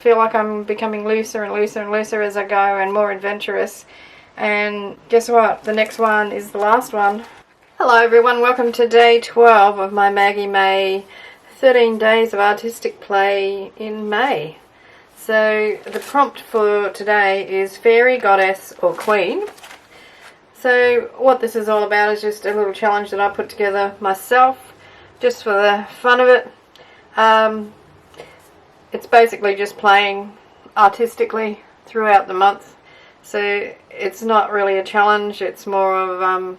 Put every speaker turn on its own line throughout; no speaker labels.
feel like I'm becoming looser and looser and looser as I go and more adventurous. And guess what? The next one is the last one. Hello everyone, welcome to day 12 of my Maggie May 13 days of artistic play in May. So the prompt for today is fairy, goddess or queen. So what this is all about is just a little challenge that I put together myself just for the fun of it. It's basically just playing artistically throughout the month. So it's not really a challenge, it's more of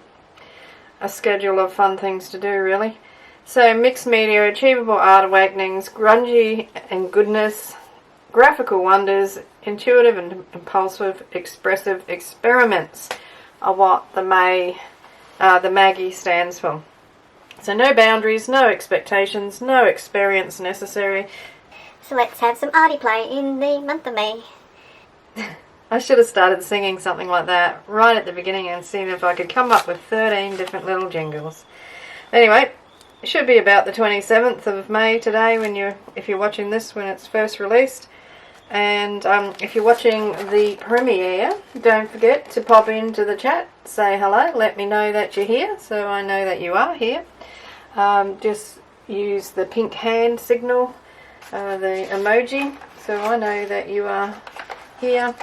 a schedule of fun things to do really. So mixed media, achievable art awakenings, grungy and goodness, graphical wonders, intuitive and impulsive, expressive experiments are what the M.A.G.I.E stands for. So no boundaries, no expectations, no experience necessary.
So let's have some arty play in the month of May.
I should have started singing something like that right at the beginning and seen if I could come up with 13 different little jingles. Anyway, it should be about the 27th of May today if you're watching this when it's first released. And if you're watching the premiere, don't forget to pop into the chat, say hello, let me know that you're here so I know that you are here. Just use the pink hand signal, the emoji, so I know that you are here.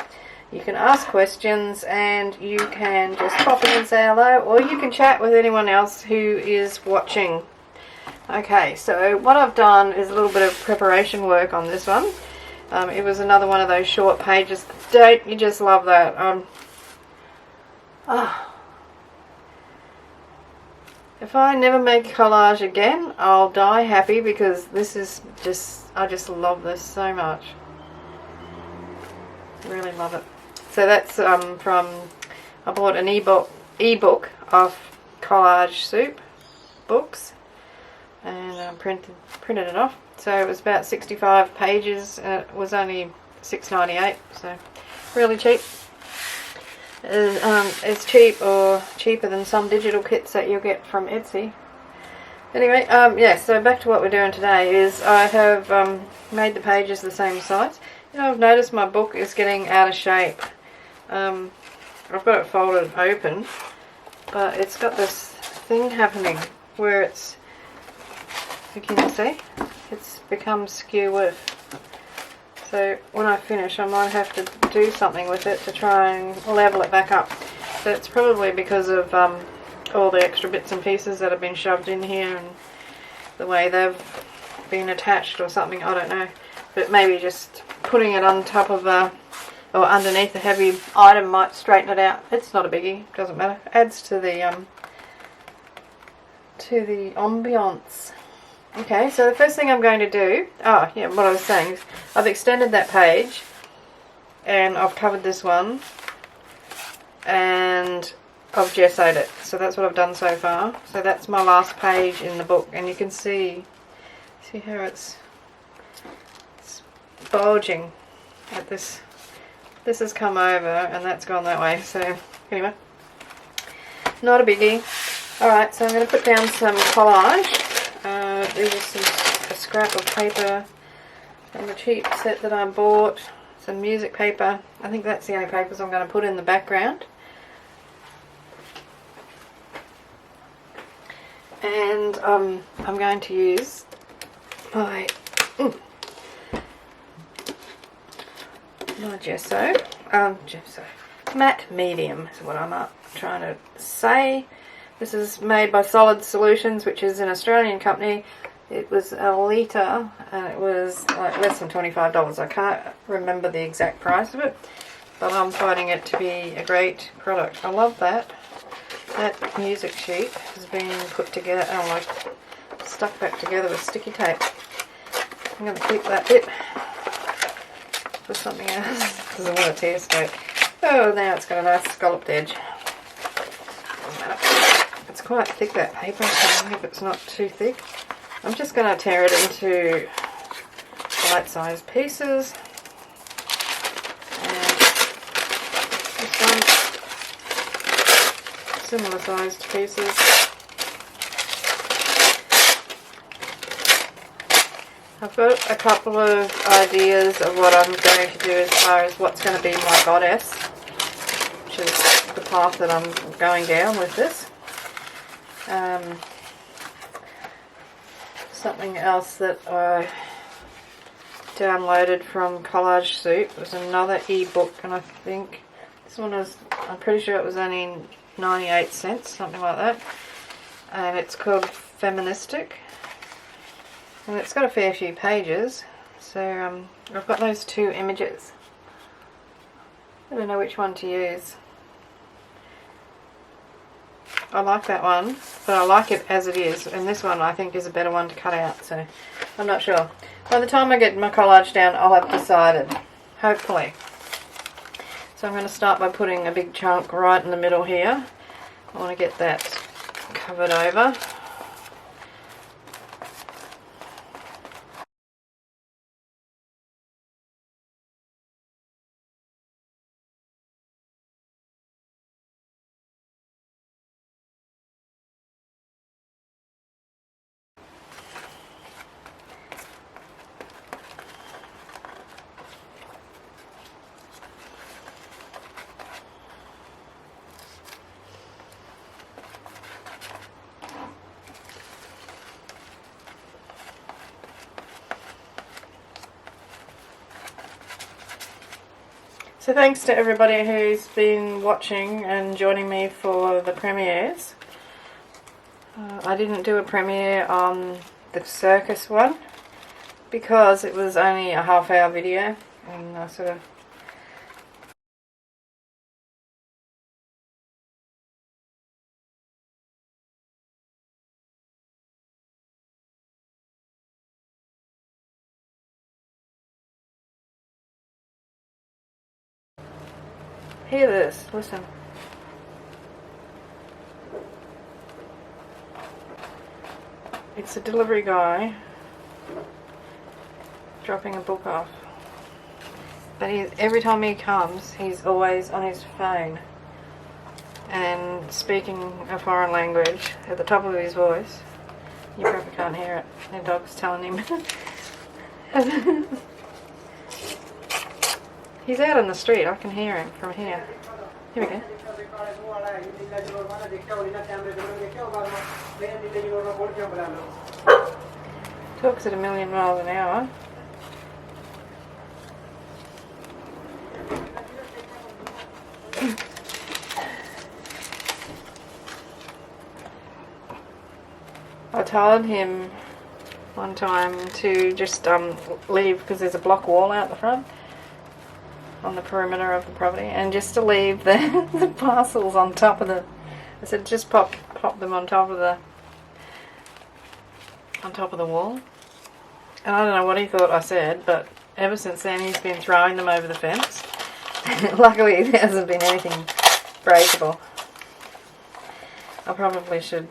You can ask questions and you can just pop in and say hello, or you can chat with anyone else who is watching. Okay, so what I've done is a little bit of preparation work on this one. It was another one of those short pages. Don't you just love that? If I never make collage again, I'll die happy because this is I just love this so much. Really love it. So that's I bought an ebook of Collage soup books and printed it off. So it was about 65 pages and it was only $6.98, so really cheap. It's cheap or cheaper than some digital kits that you'll get from Etsy. Anyway, yeah, so back to what we're doing today is I have made the pages the same size. You know, I've noticed my book is getting out of shape. I've got it folded open, but it's got this thing happening where it's, you can see, it's become skew width. So when I finish I might have to do something with it to try and level it back up. So it's probably because of all the extra bits and pieces that have been shoved in here and the way they've been attached or something, I don't know. But maybe just putting it on top of or underneath a heavy item might straighten it out. It's not a biggie, doesn't matter. Adds to the ambiance. Okay, so the first thing I'm going to do, what I was saying is I've extended that page and I've covered this one and I've gessoed it. So that's what I've done so far. So that's my last page in the book and you can see how it's bulging at this. This has come over and that's gone that way. So anyway, not a biggie. Alright, so I'm going to put down some collage. These are a scrap of paper from a cheap set that I bought. Some music paper. I think that's the only papers I'm going to put in the background. And I'm going to use my gesso. Matte medium is what I'm trying to say. This is made by Solid Solutions, which is an Australian company. It was a litre and it was like less than $25. I can't remember the exact price of it, but I'm finding it to be a great product. I love that. That music sheet has been put together, stuck back together with sticky tape. I'm going to keep that bit for something else because I want a tear state. Oh, now it's got a nice scalloped edge. Doesn't matter. It's quite thick, that paper, so I hope it's not too thick. I'm just going to tear it into bite-sized pieces. And this one, similar sized pieces. I've got a couple of ideas of what I'm going to do as far as what's going to be my goddess, which is the path that I'm going down with this. Something else that I downloaded from Collage Soup was another ebook, and I think this one was, I'm pretty sure it was only 98 cents, something like that, and it's called Feministic, and it's got a fair few pages. So I've got those two images. I don't know which one to use. I like that one, but I like it as it is, and this one I think is a better one to cut out, so I'm not sure. By the time I get my collage down, I'll have decided, hopefully. So I'm going to start by putting a big chunk right in the middle here. I want to get that covered over. So thanks to everybody who's been watching and joining me for the premieres. I didn't do a premiere on the circus one because it was only a half-hour video, and I sort of hear this, listen. It's a delivery guy dropping a book off. But every time he comes, he's always on his phone and speaking a foreign language at the top of his voice. You probably can't hear it. The dog's telling him. He's out on the street. I can hear him from here. Here we go. Talks at 1,000,000 miles an hour. I told him one time to just leave, because there's a block wall out the front on the perimeter of the property, and just to leave the parcels on top of the, I said just pop them on top of the wall. And I don't know what he thought I said, but ever since then he's been throwing them over the fence. Luckily there hasn't been anything breakable. I probably should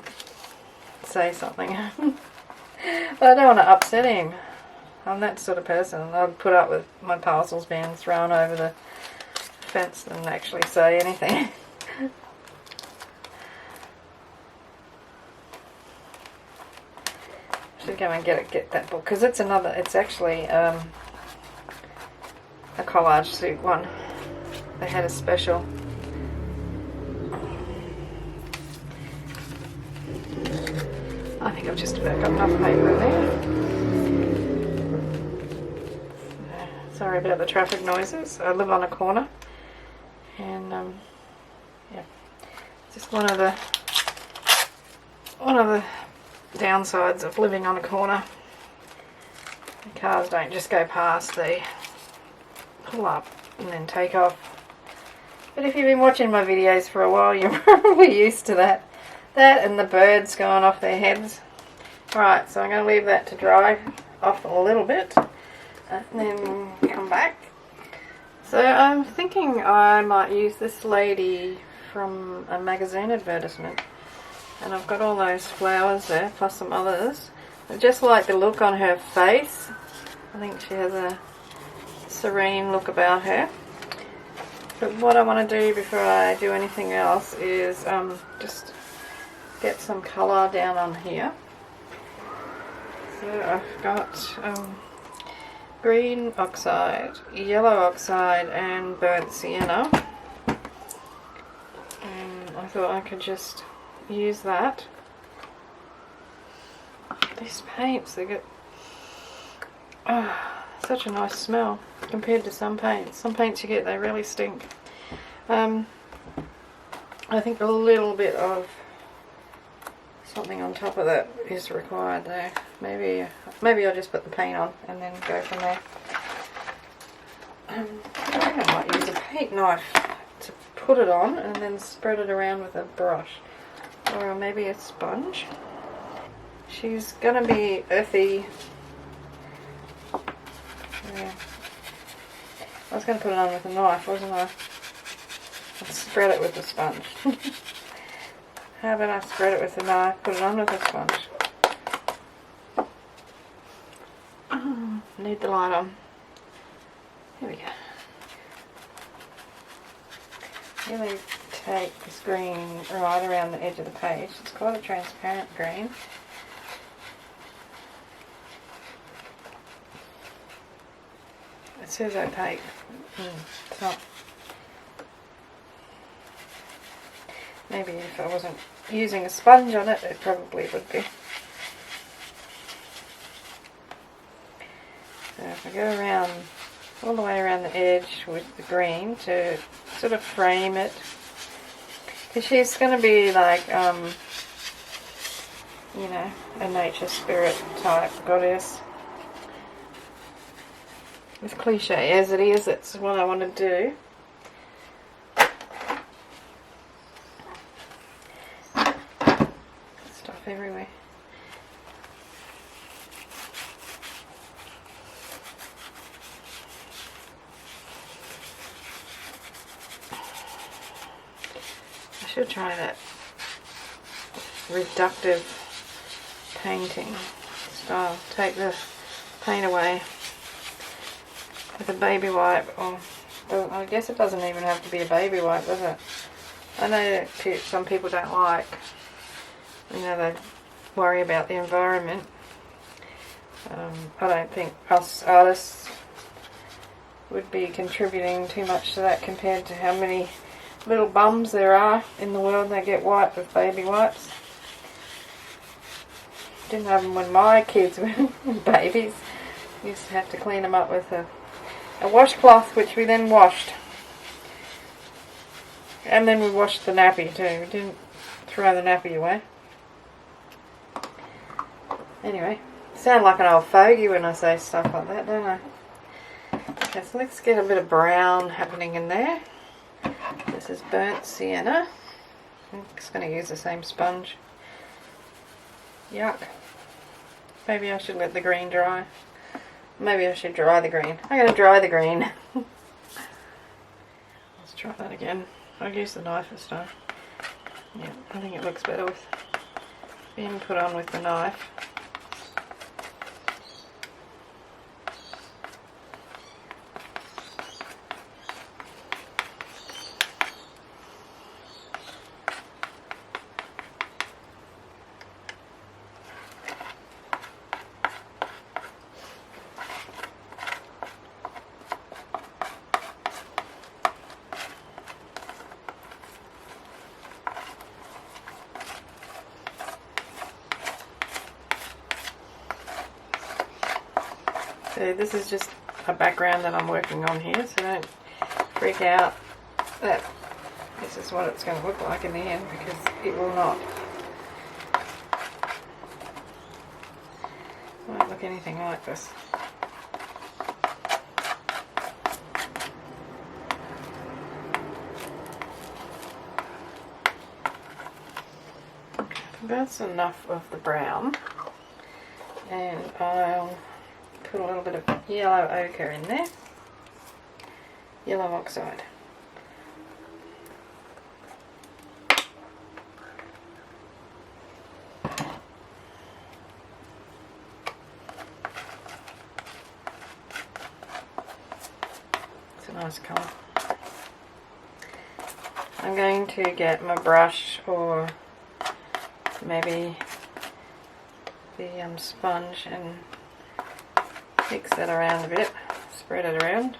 say something. But I don't want to upset him. I'm that sort of person. I'd put up with my parcels being thrown over the fence than actually say anything. Should go and get that book, because it's actually a Collage Soup one. They had a special. I think I've just about got enough paper in there. Sorry about the traffic noises. I live on a corner, and yeah, just one of the downsides of living on a corner. The cars don't just go past; they pull up and then take off. But if you've been watching my videos for a while, you're probably used to that. That and the birds going off their heads. Alright, so I'm going to leave that to dry off a little bit and then come back. So I'm thinking I might use this lady from a magazine advertisement, and I've got all those flowers there plus some others. I just like the look on her face. I think she has a serene look about her. But what I want to do before I do anything else is just get some colour down on here. So I've got green oxide, yellow oxide and burnt sienna. And I thought I could just use that. These paints, they get such a nice smell compared to some paints. Some paints you get, they really stink. I think a little bit of something on top of that is required there. Maybe I'll just put the paint on and then go from there. I think I might use a paint knife to put it on and then spread it around with a brush. Or maybe a sponge. She's gonna be earthy. Yeah. I was gonna put it on with a knife, wasn't I? And spread it with a sponge. How about I spread it with a knife, put it on with a sponge. Need the light on. Here we go. Really take this green right around the edge of the page. It's quite a transparent green. It says opaque. It's not. Maybe if I wasn't using a sponge on it, it probably would be. So if I go around, all the way around the edge with the green to sort of frame it. Because she's going to be like, you know, a nature spirit type goddess. As cliche as it is, it's what I want to do. Stuff everywhere. I should try that reductive painting style. Take the paint away with a baby wipe, or I guess it doesn't even have to be a baby wipe, does it? I know that some people don't like, you know, they worry about the environment. I don't think us artists would be contributing too much to that compared to how many little bums there are in the world that get wiped with baby wipes. Didn't have them when my kids were babies. Used to have to clean them up with a washcloth, which we then washed. And then we washed the nappy too. We didn't throw the nappy away. Anyway, sound like an old fogey when I say stuff like that, don't I? Okay, so let's get a bit of brown happening in there. This is burnt sienna. I'm just going to use the same sponge. Yuck. Maybe I should let the green dry. Maybe I should dry the green. I'm going to dry the green. Let's try that again. I'll use the knife this time. Yeah, I think it looks better with being put on with the knife. So this is just a background that I'm working on here, so don't freak out that this is what it's going to look like in the end, because it will not. It won't look anything like this. That's enough of the brown, and I'll put a little bit of yellow ochre in there, yellow oxide. It's a nice colour. I'm going to get my brush, or maybe the sponge and mix that around a bit, spread it around.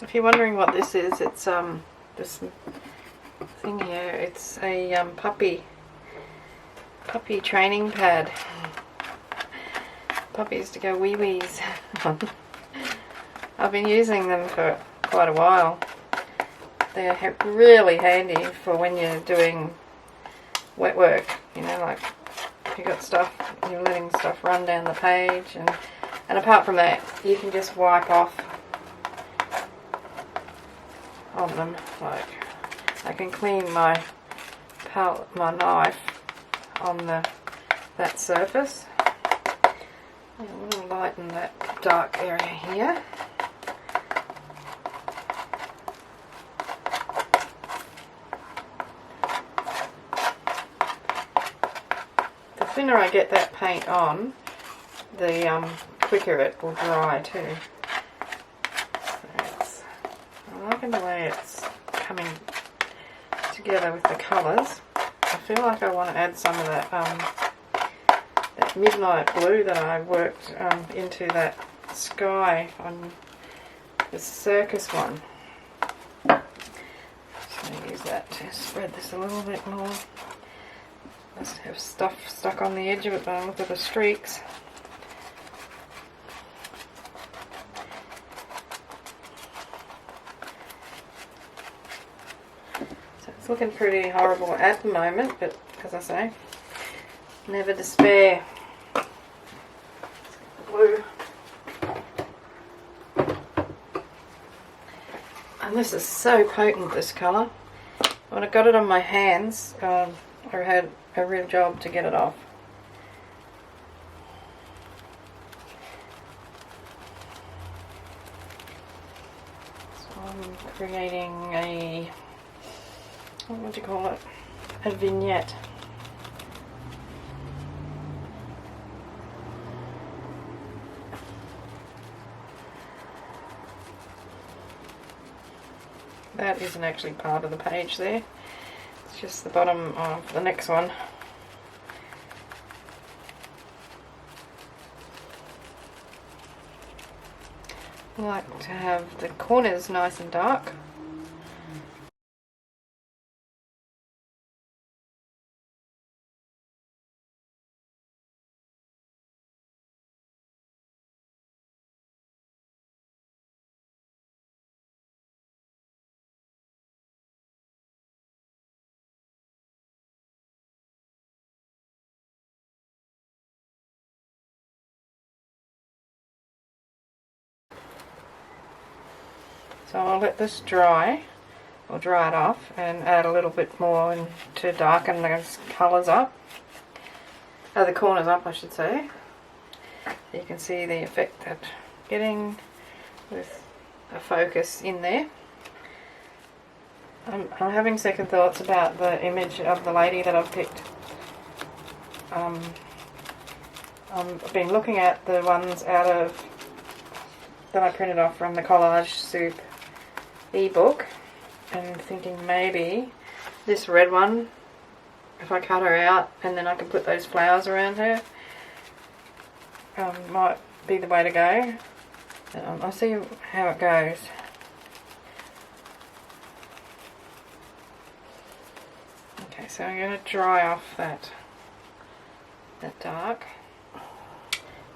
If you're wondering what this is, it's this thing here. It's a puppy training pad. Puppies to go wee-wees on. I've been using them for quite a while. They're really handy for when you're doing wet work, you know, like if you've got stuff, you're letting stuff run down the page, and apart from that, you can just wipe off on them. Like I can clean my knife on that surface. I'm going to lighten that dark area here. The sooner I get that paint on, the quicker it will dry too. I'm liking the way it's coming together with the colours. I feel like I want to add some of that midnight blue that I worked into that sky on the circus one. Just going to use that to spread this a little bit more. I just have stuff stuck on the edge of it, but look at the streaks. It's looking pretty horrible at the moment, but as I say, never despair. Blue. And this is so potent, this colour. When I got it on my hands, I had a real job to get it off. So I'm creating a, what would you call it? A vignette. That isn't actually part of the page there. It's just the bottom of the next one. I like to have the corners nice and dark. So I'll let this dry, or dry it off, and add a little bit more to darken those colours up. The corners up, I should say. You can see the effect that getting with a focus in there. I'm having second thoughts about the image of the lady that I've picked. I've been looking at the ones that I printed off from the Collage Soup ebook and thinking maybe this red one, if I cut her out and then I can put those flowers around her, might be the way to go. I'll see how it goes. Okay, so I'm going to dry off that dark.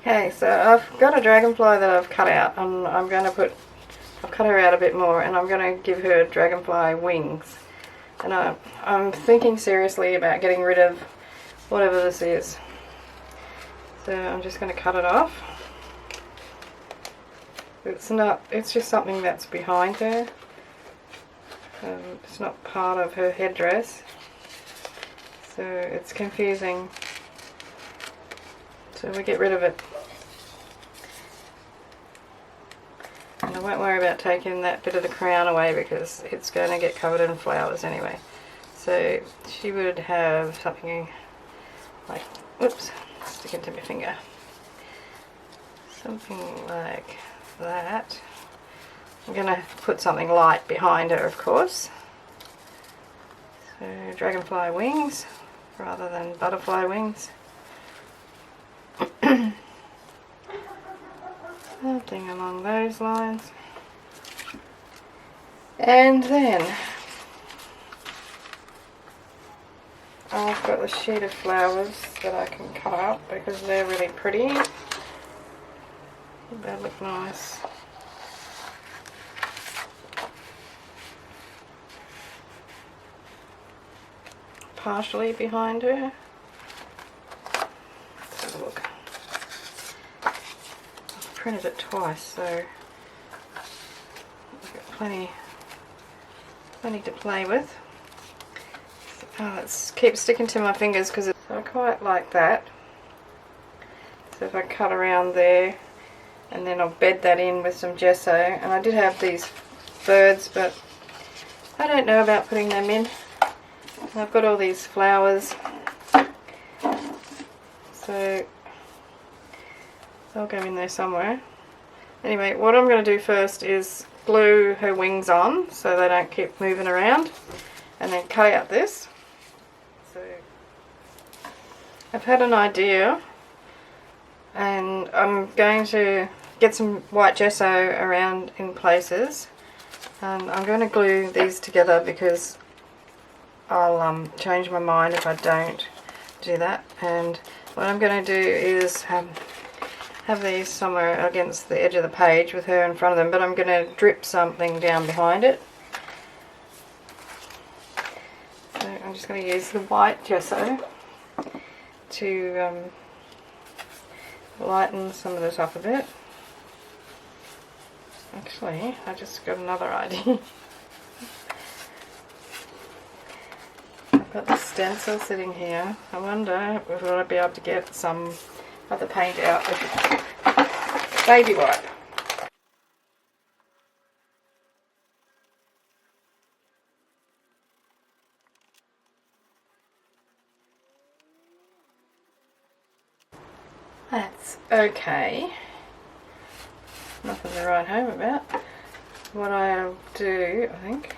Okay, so I've got a dragonfly that I've cut out, and I've cut her out a bit more, and I'm going to give her dragonfly wings. And I'm thinking seriously about getting rid of whatever this is. So I'm just going to cut it off. It's just something that's behind her. It's not part of her headdress, so it's confusing. So we get rid of it. And I won't worry about taking that bit of the crown away because it's going to get covered in flowers anyway. So she would have something like, whoops, stick into my finger. Something like that. I'm going to put something light behind her, of course. So dragonfly wings rather than butterfly wings. Something along those lines. And then I've got the sheet of flowers that I can cut up because they're really pretty. They look nice. Partially behind her. Let's have a look. I've printed it twice, so I've got plenty to play with. Oh, let's keep sticking to my fingers because I quite like that. So if I cut around there, and then I'll bed that in with some gesso. And I did have these birds, but I don't know about putting them in. And I've got all these flowers, so they'll go in there somewhere. Anyway, what I'm going to do first is glue her wings on so they don't keep moving around, and then cut out this. So I've had an idea, and I'm going to get some white gesso around in places, and I'm going to glue these together because I'll change my mind if I don't do that. And what I'm going to do is have these somewhere against the edge of the page with her in front of them, but I'm going to drip something down behind it. So I'm just going to use the white gesso to lighten some of this up a bit. Actually, I just got another idea. I've got the stencil sitting here. I wonder if I'll be able to get some of the paint out with baby wipe. That's okay. Nothing to write home about. What I'll do, I think,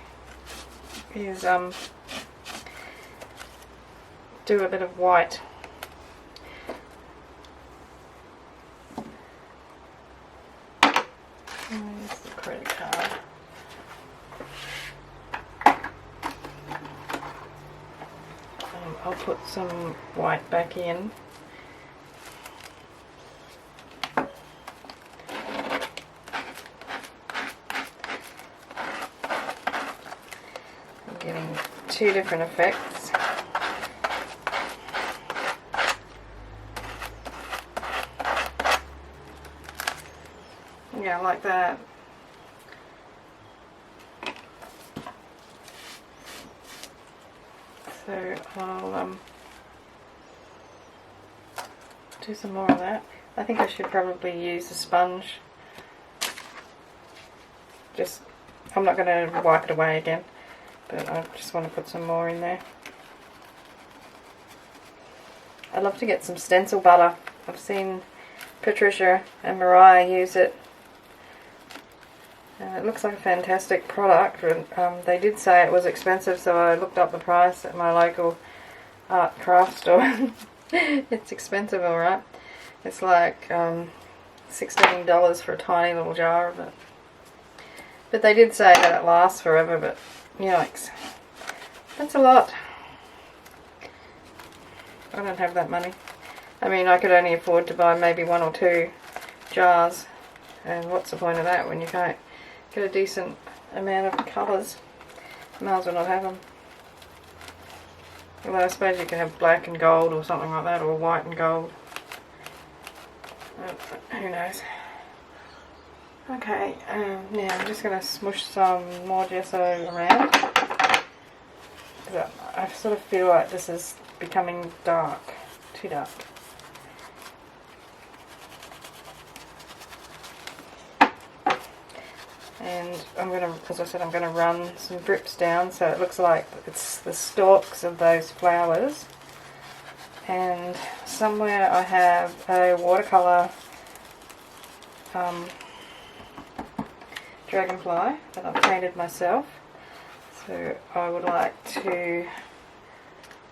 is do a bit of white. Here's the credit card. I'll put some white back in. I'm getting two different effects. Yeah, like that. So I'll do some more of that. I think I should probably use a sponge. I'm not going to wipe it away again, but I just want to put some more in there. I'd love to get some stencil butter. I've seen Patricia and Mariah use it. It looks like a fantastic product. They did say it was expensive, so I looked up the price at my local art craft store. It's expensive, alright. It's like $16 for a tiny little jar of it. But they did say that it lasts forever, but yikes. That's a lot. I don't have that money. I mean, I could only afford to buy maybe 1 or 2 jars. And what's the point of that when you can't get a decent amount of colours? Might as well not have them. Well, I suppose you can have black and gold or something like that, or white and gold. Who knows? Okay, now I'm just going to smush some more gesso around. I sort of feel like this is becoming dark, too dark. And I'm going to, as I said, I'm going to run some drips down so it looks like it's the stalks of those flowers. And somewhere I have a watercolour dragonfly that I've painted myself. So I would like to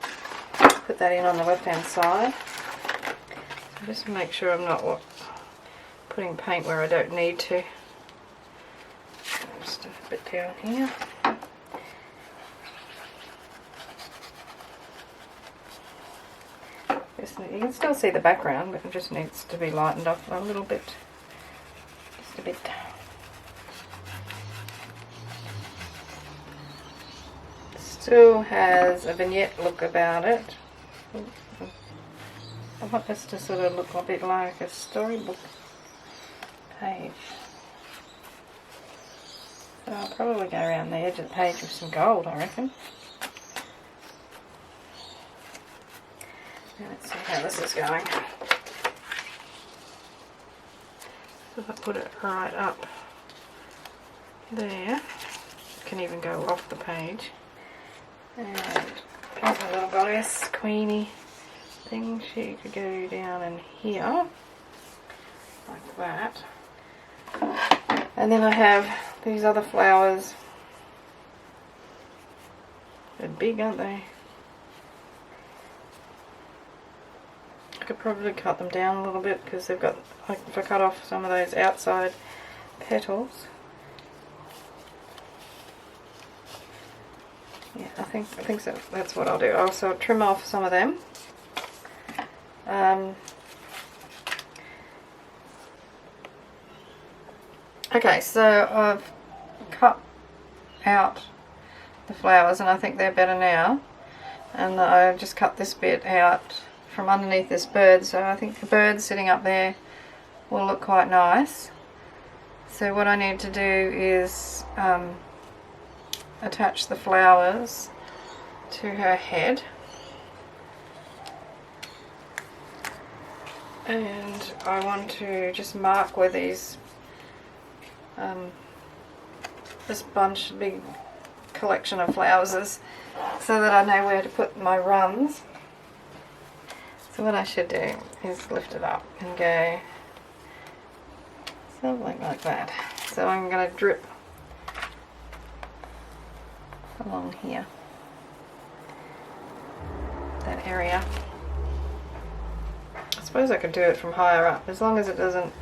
put that in on the left hand side. So just make sure I'm not putting paint where I don't need to. Just a bit down here. You can still see the background, but it just needs to be lightened up a little bit. Just a bit. Still has a vignette look about it. I want this to sort of look a bit like a storybook page. So I'll probably go around the edge of the page with some gold, I reckon. Let's see how this is going. So if I put it right up there, it can even go off the page. And here's my little goddess, queenie thing. She could go down in here, like that. And then I have these other flowers. They're big, aren't they? I could probably cut them down a little bit because they've got, like, if I cut off some of those outside petals. Yeah, I think so. That's what I'll do. I'll also trim off some of them. Okay, so I've cut out the flowers and I think they're better now. And I just cut this bit out from underneath this bird, so I think the bird sitting up there will look quite nice. So what I need to do is attach the flowers to her head, and I want to just mark where these this bunch, big collection of flowers is, so that I know where to put my runs. So what I should do is lift it up and go something like that. So I'm going to drip along here, that area. I suppose I could do it from higher up, as long as it doesn't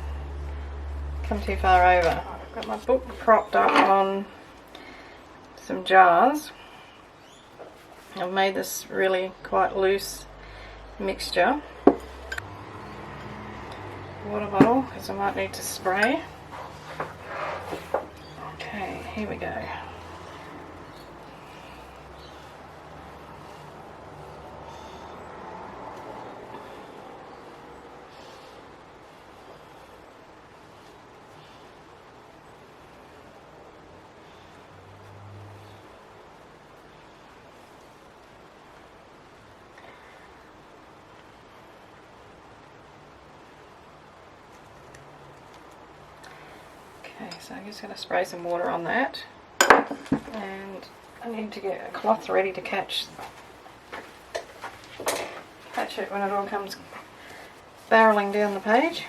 come too far over. I've got my book propped up on some jars. I've made this really quite loose mixture. Water bottle, because I might need to spray. Okay, here we go. Okay, so I'm just going to spray some water on that, and I need to get a cloth ready to catch it when it all comes barreling down the page.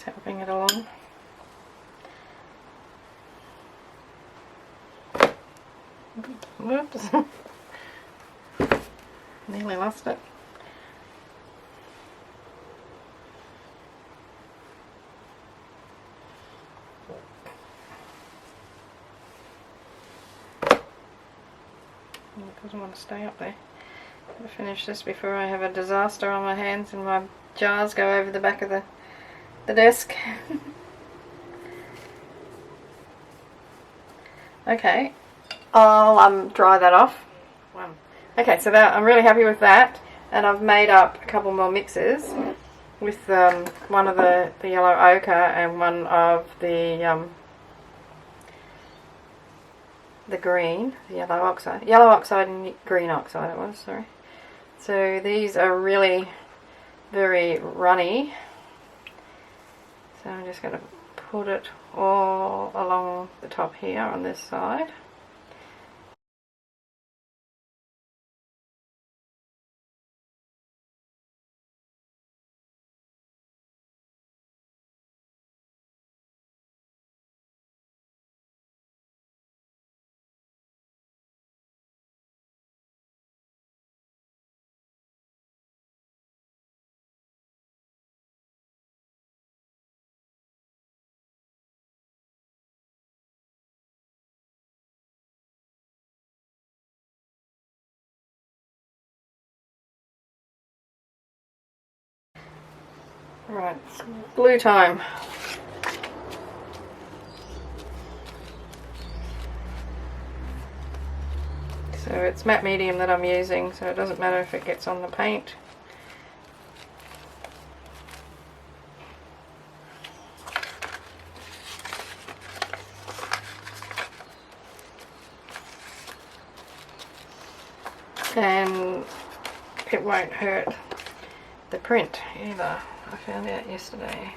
helping it along. Whoops. Nearly lost it. It doesn't want to stay up there. I'll finish this before I have a disaster on my hands and my jars go over the back of the desk. Okay, I'll dry that off. Okay, so that, I'm really happy with that, and I've made up a couple more mixes with one of the yellow ochre and one of the green, the yellow oxide and green oxide it was, sorry. So these are really very runny. So I'm just going to put it all along the top here on this side. Right, it's glue time. So it's matte medium that I'm using, so it doesn't matter if it gets on the paint. And it won't hurt the print either. I found out yesterday.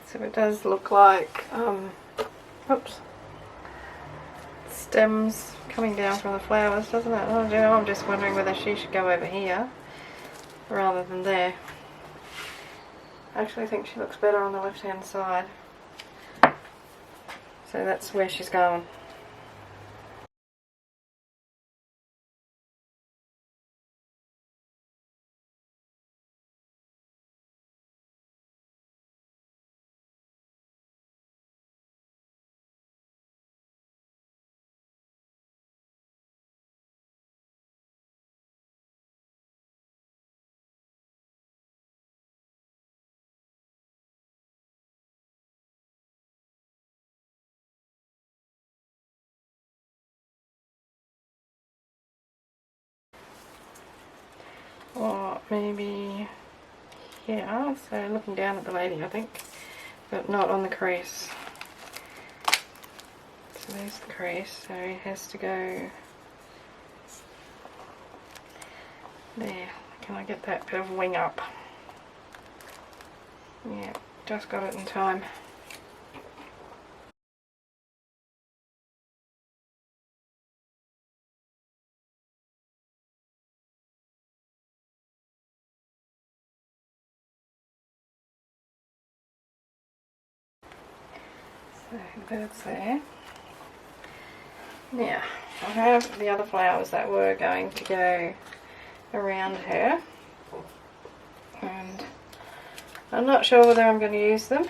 So it does look like, oops, stems coming down from the flowers, doesn't it? Oh, you know, I'm just wondering whether she should go over here rather than there. I actually think she looks better on the left hand side. So that's where she's going. Or maybe here, so looking down at the lady I think, but not on the crease. So there's the crease, so it has to go there. Can I get that bit of wing up? Yeah, just got it in time. So that's there. Now, I have the other flowers that were going to go around her, and I'm not sure whether I'm going to use them.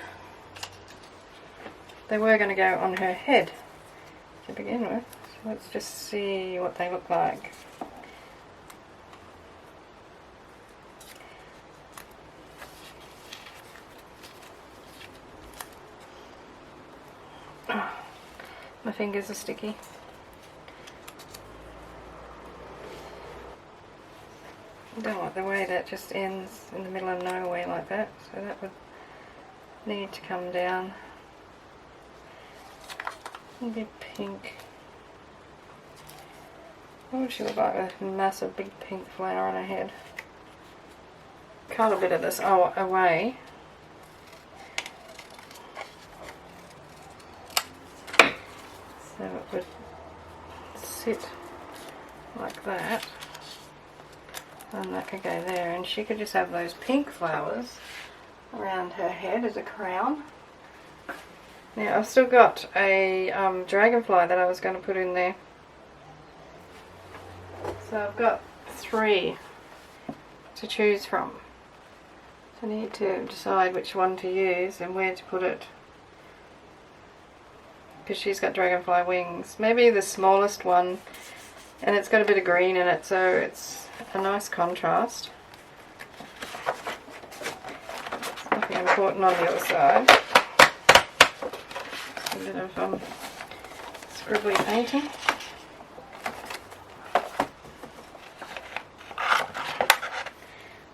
They were going to go on her head to begin with, so let's just see what they look like. Oh, my fingers are sticky. I don't like the way that just ends in the middle of nowhere like that, so that would need to come down. Maybe pink. What would she look like with a massive big pink flower on her head? Cut a bit of this away. So it would sit like that. And that could go there. And she could just have those pink flowers around her head as a crown. Now I've still got a dragonfly that I was going to put in there. So I've got 3 to choose from. So I need to decide which one to use and where to put it. Because she's got dragonfly wings. Maybe the smallest one, and it's got a bit of green in it, so it's a nice contrast. There's nothing important on the other side. Just a bit of scribbly painting.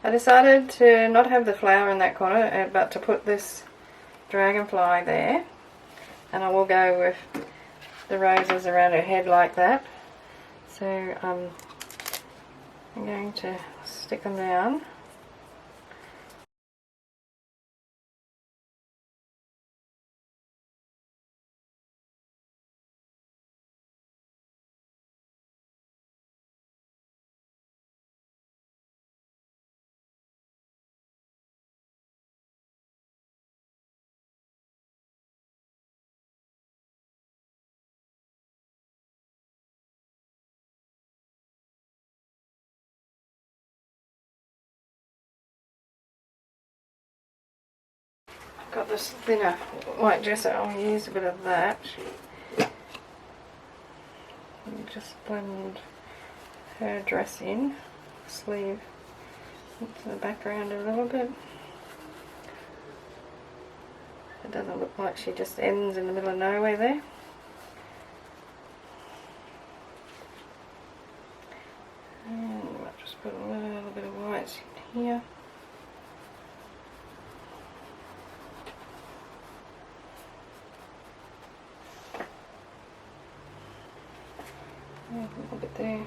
I decided to not have the flower in that corner, but to put this dragonfly there. And I will go with the roses around her head like that. So I'm going to stick them down. Got this thinner white gesso, I'll use a bit of that. And just blend her dress in, sleeve into the background a little bit. It doesn't look like she just ends in the middle of nowhere there. And I'll just put a little bit of white in here. A little bit there.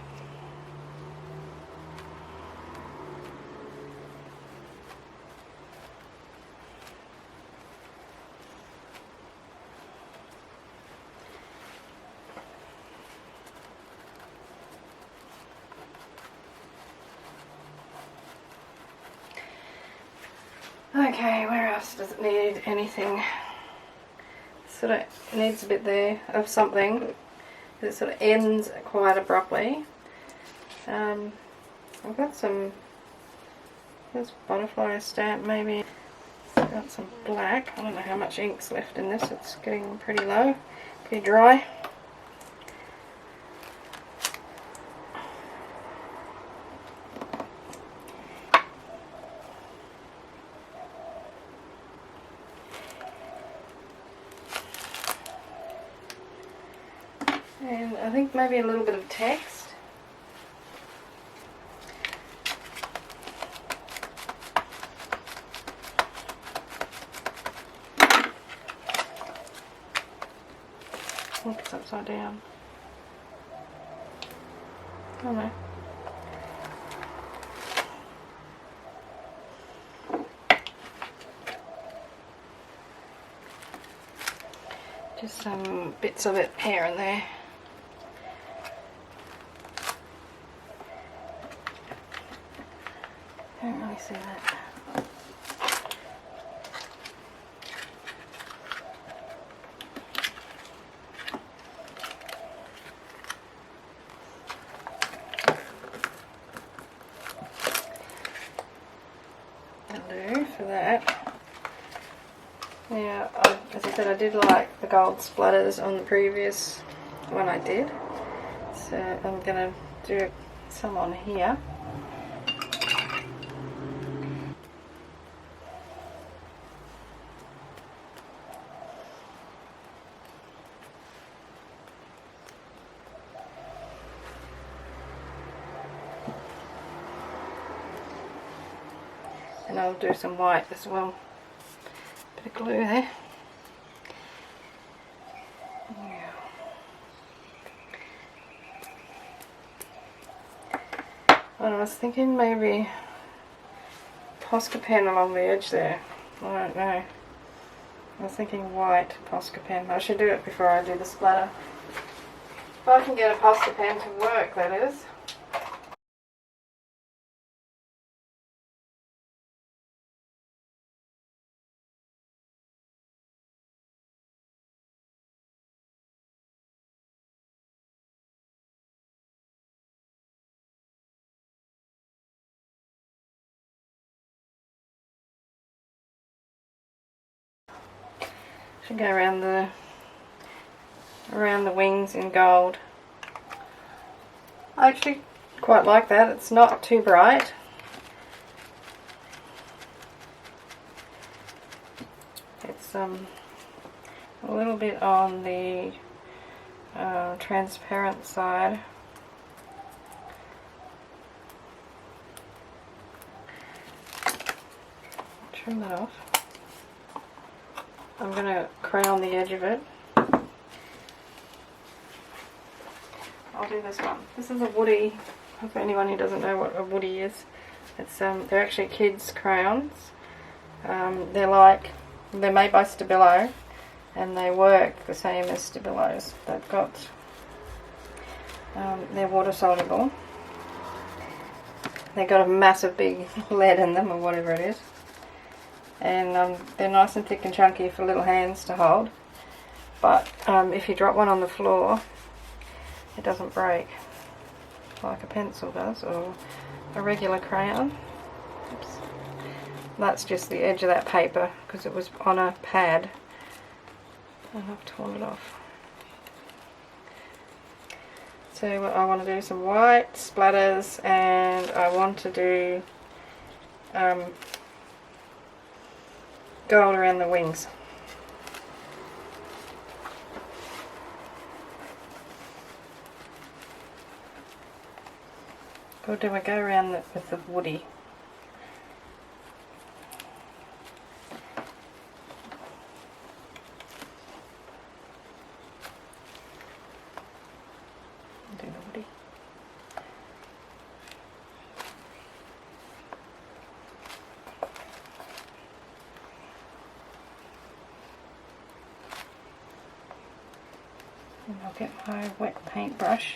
Okay, where else does it need anything? Sort of needs a bit there of something. It sort of ends quite abruptly. I've got some, this butterfly stamp maybe. Got some black. I don't know how much ink's left in this. It's getting pretty low, pretty dry. And I think maybe a little bit of text. I think it's upside down. Oh no. Just some bits of it here and there. Can't really see that. That'll do for that. Now, as I said, I did like the gold splatters on the previous one I did. So I'm going to do some on here. And I'll do some white as well. Bit of glue there. Yeah. And I was thinking maybe Posca pen along the edge there. I don't know. I was thinking white Posca pen. I should do it before I do the splatter. If I can get a Posca pen to work, that is. Should go around the wings in gold. I actually quite like that. It's not too bright. It's a little bit on the transparent side. Trim that off. I'm going to crown the edge of it. I'll do this one. This is a woody. For anyone who doesn't know what a woody is, it's they're actually kids' crowns. They're made by Stabilo, and they work the same as Stabilos. They've got they're water soluble. They've got a massive big lead in them, or whatever it is. And they're nice and thick and chunky for little hands to hold. But if you drop one on the floor, it doesn't break like a pencil does, or a regular crayon. Oops. That's just the edge of that paper because it was on a pad and I've torn it off. So I want to do some white splatters, and I want to do gold around the wings. Or do I go around with the woody? I'll do the woody. And I'll get my wet paintbrush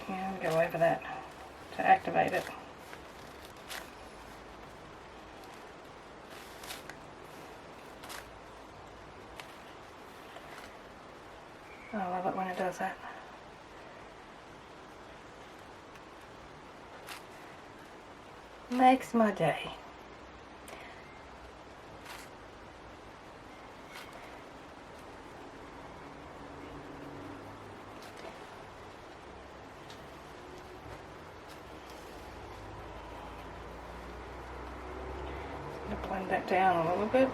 and go over that to activate it. Oh, I love it when it does that. Makes my day. Blend that down a little bit.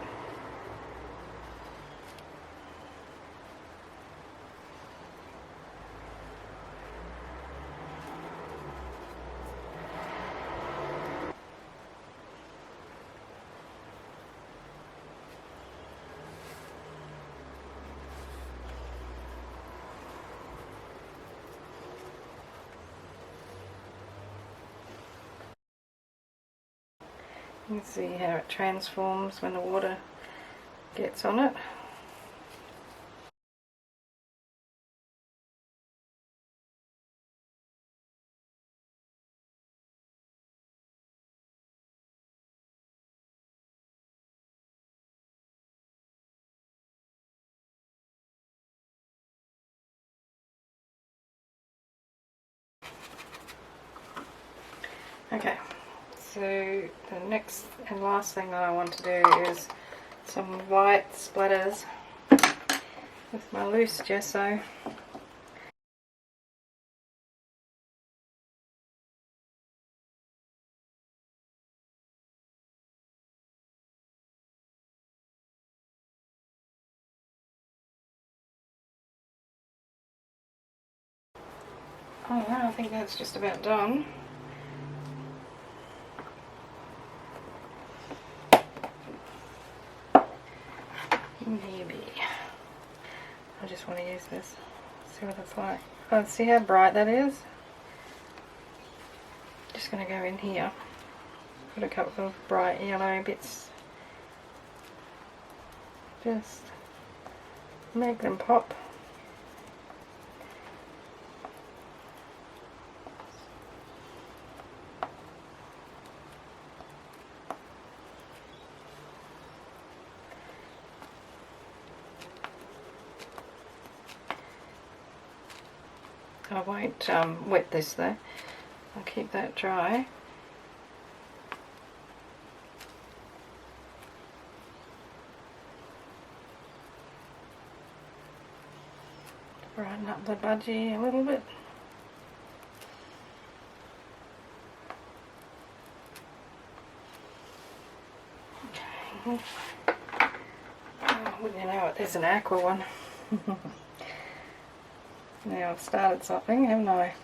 You can see how it transforms when the water gets on it. Okay, so the next and last thing that I want to do is some white splatters with my loose gesso. Oh no, I think that's just about done. Maybe. I just want to use this. See what it's like. Oh, see how bright that is? just going to go in here, put a couple of bright yellow bits, just make them pop. I won't wet this though, I'll keep that dry. Brighten up the budgie a little bit. Okay. Oh, wouldn't you know it, there's an aqua one. Now I've started something, haven't I?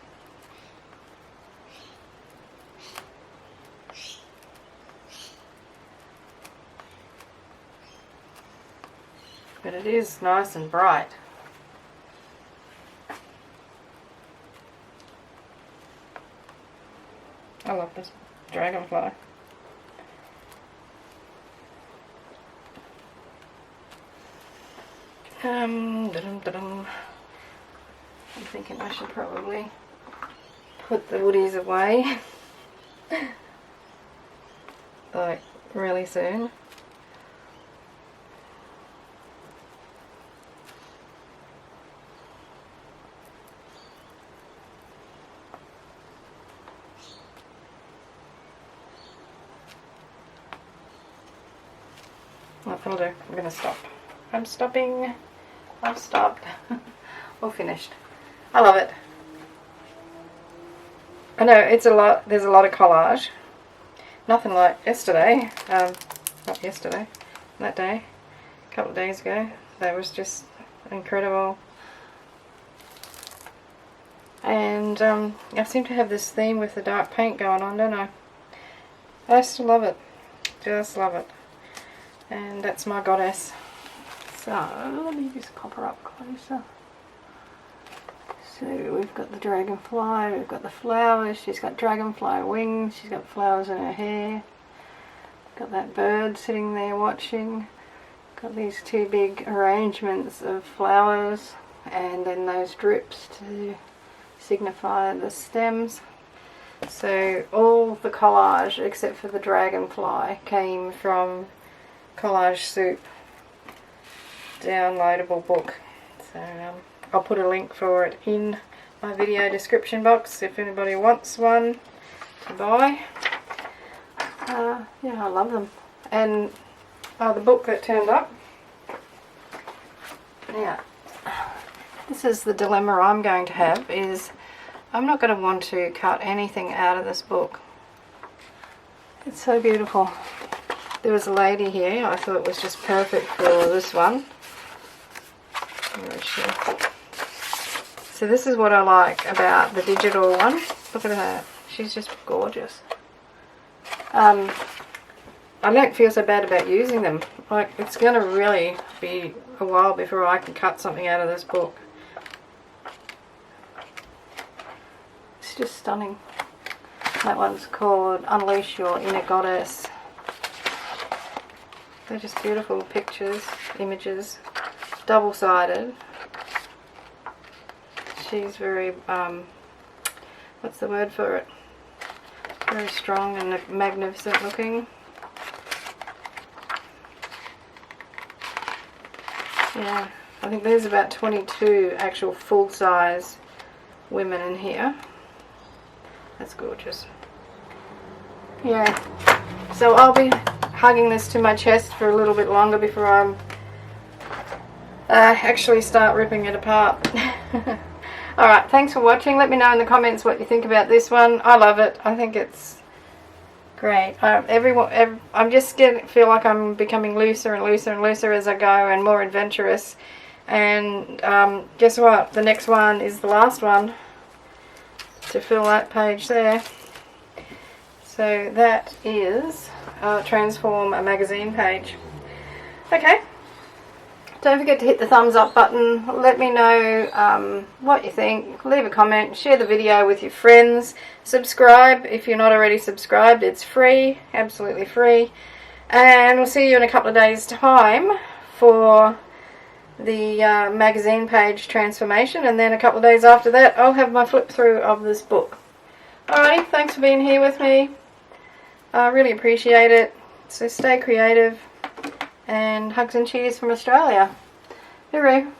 But it is nice and bright. I love this dragonfly. Da-dum. I'm thinking I should probably put the woodies away like really soon. That'll do. I'm going to stop. I'm stopping. I've stopped. All finished. I love it. I know it's a lot. There's a lot of collage. Nothing like yesterday. Not yesterday. That day. A couple of days ago. That was just incredible. And I seem to have this theme with the dark paint going on, don't I? I still love it. Just love it. And that's my goddess. So let me just pop her up closer. So we've got the dragonfly, we've got the flowers, she's got dragonfly wings, she's got flowers in her hair. Got that bird sitting there watching. Got these two big arrangements of flowers and then those drips to signify the stems. So all the collage except for the dragonfly came from Collage Soup downloadable book. So I'll put a link for it in my video description box if anybody wants one to buy. Yeah, I love them. And the book that turned up. Yeah, this is the dilemma I'm going to have, is I'm not going to want to cut anything out of this book. It's so beautiful. There was a lady here, I thought it was just perfect for this one. Where is she? So this is what I like about the digital one. Look at her. She's just gorgeous. I don't feel so bad about using them. Like, it's going to really be a while before I can cut something out of this book. It's just stunning. That one's called Unleash Your Inner Goddess. They're just beautiful pictures, images, double-sided. She's very, what's the word for it? Very strong and magnificent looking. Yeah, I think there's about 22 actual full-size women in here. That's gorgeous. Yeah, so I'll be hugging this to my chest for a little bit longer before I actually start ripping it apart. Alright, thanks for watching. Let me know in the comments what you think about this one. I love it. I think it's great. I'm just feel like I'm becoming looser and looser and looser as I go, and more adventurous. And guess what? The next one is the last one to fill that page there. So that is Transform a Magazine page. Okay. don't forget to hit the thumbs up button. Let me know what you think. Leave a comment. Share the video with your friends. Subscribe if you're not already subscribed. It's free. Absolutely free. And we'll see you in a couple of days' time for the magazine page transformation. And then a couple of days after that, I'll have my flip through of this book. Alrighty, thanks for being here with me. I really appreciate it. So stay creative. And hugs and cheers from Australia. Hooroo.